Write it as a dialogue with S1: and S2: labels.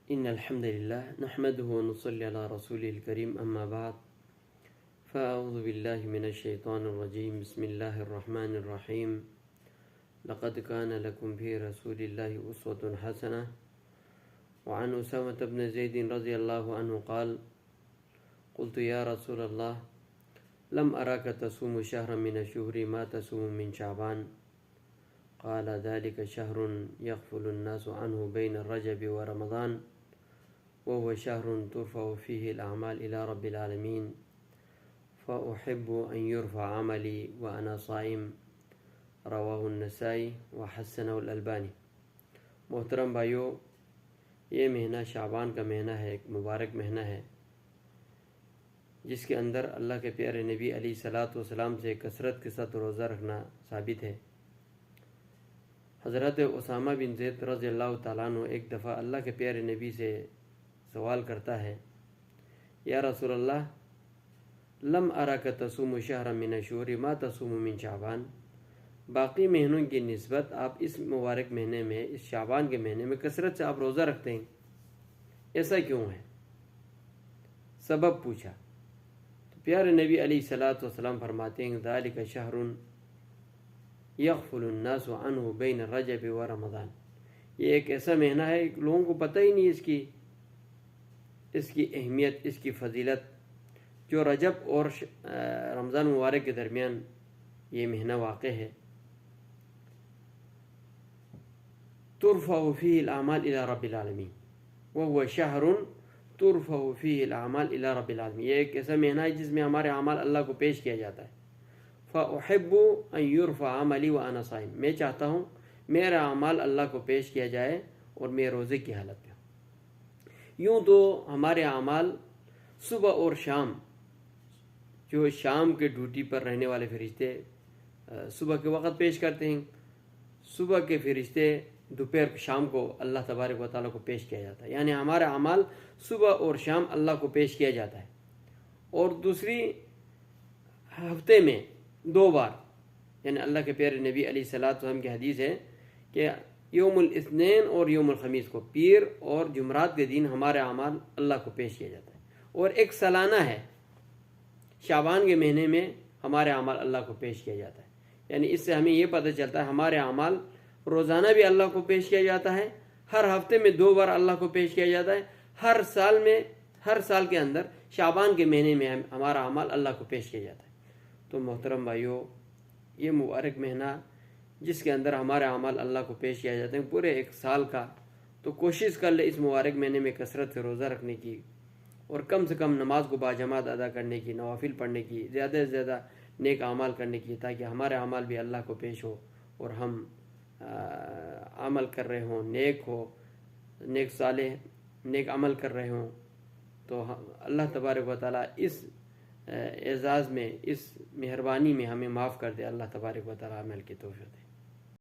S1: إن الحمد لله نحمده ونصلي على رسوله الكريم أما بعد فأعوذ بالله من الشيطان الرجيم بسم الله الرحمن الرحيم لقد كان لكم في رسول الله أسوة حسنة وعن أسامة بن زيد رضي الله عنه قال قلت يا رسول الله لم أراك تصوم شهرا من الشهور ما تصوم من شعبان قال ذلك شهر يغفل الناس عنه بين الرجب ورمضان وهو شهر ترفع فيه الأعمال إلى رب العالمين فأحب أن يرفع عملي وأنا صائم رواہ النسائی وحسنہ الالبانی۔ محترم بھائیو، یہ مہینہ شعبان کا مہینہ ہے، ایک مبارک مہینہ ہے جس کے اندر اللہ کے پیارے نبی علیہ الصلاۃ والسلام سے کثرت کے ساتھ روزہ رکھنا ثابت ہے۔ حضرت اسامہ بن زید رضی اللہ تعالیٰ عنہ ایک دفعہ اللہ کے پیارے نبی سے سوال کرتا ہے، یا رسول اللہ لم اراک تصوم شہرا من الشہور ما تصوم من شعبان، باقی مہینوں کی نسبت آپ اس مبارک مہینے میں، اس شعبان کے مہینے میں کثرت سے آپ روزہ رکھتے ہیں، ایسا کیوں ہے؟ سبب پوچھا تو پیارے نبی علیہ الصلاۃ والسلام فرماتے ہیں ذالک شہر یغفل الناس عنہ بین الرجب و رمضان، یہ ایک ایسا مہینہ ہے لوگوں کو پتہ ہی نہیں اس کی اہمیت، اس کی فضیلت، جو رجب اور رمضان مبارک کے درمیان یہ مہینہ واقع ہے۔ ترفع فیہ الاعمال الی رب العالمین وہو شہر ترفع فیہ الاعمال الی رب العالمین، یہ ایک ایسا مہینہ ہے جس میں ہمارے اعمال اللہ کو پیش کیا جاتا ہے۔ فأحب ان یرفع عملی وانا صائم، میں چاہتا ہوں میرا اعمال اللہ کو پیش کیا جائے اور میں روزے کی حالت میں ہوں۔ یوں تو ہمارے اعمال صبح اور شام، جو شام کے ڈیوٹی پر رہنے والے فرشتے صبح کے وقت پیش کرتے ہیں، صبح کے فرشتے دوپہر شام کو اللہ تبارک و تعالیٰ کو پیش کیا جاتا ہے، یعنی ہمارا اعمال صبح اور شام اللہ کو پیش کیا جاتا ہے۔ اور دوسری ہفتے میں 2 بار، یعنی اللہ کے پیارے نبی علیہ الصلاۃ والسلام کی حدیث ہے کہ یوم الاثنین اور یوم الخمیس کو، پیر اور جمعرات کے دن ہمارے اعمال اللہ کو پیش کیا جاتا ہے۔ اور ایک سالانہ ہے، شعبان کے مہینے میں ہمارے اعمال اللہ کو پیش کیا جاتا ہے، یعنی اس سے ہمیں یہ پتہ چلتا ہے ہمارے اعمال روزانہ بھی اللہ کو پیش کیا جاتا ہے، ہر ہفتے میں 2 بار اللہ کو پیش کیا جاتا ہے، ہر سال کے اندر شعبان کے مہینے میں ہمارا اعمال اللہ کو پیش کیا جاتا ہے۔ تو محترم بھائیو، یہ مبارک مہینہ جس کے اندر ہمارے اعمال اللہ کو پیش کیا جاتے ہیں پورے ایک سال کا، تو کوشش کر لے اس مبارک مہینے میں کثرت سے روزہ رکھنے کی اور کم سے کم نماز کو باجماعت ادا کرنے کی، نوافل پڑھنے کی، زیادہ سے زیادہ نیک اعمال کرنے کی، تاکہ ہمارے اعمال بھی اللہ کو پیش ہو اور ہم عمل کر رہے ہوں، نیک ہو، نیک صالح نیک عمل کر رہے ہوں، تو اللہ تبارک و تعالیٰ اس اعزاز میں، اس مہربانی میں ہمیں معاف کر دے۔ اللہ تبارک و تعالیٰ عمل کی توفیق دے۔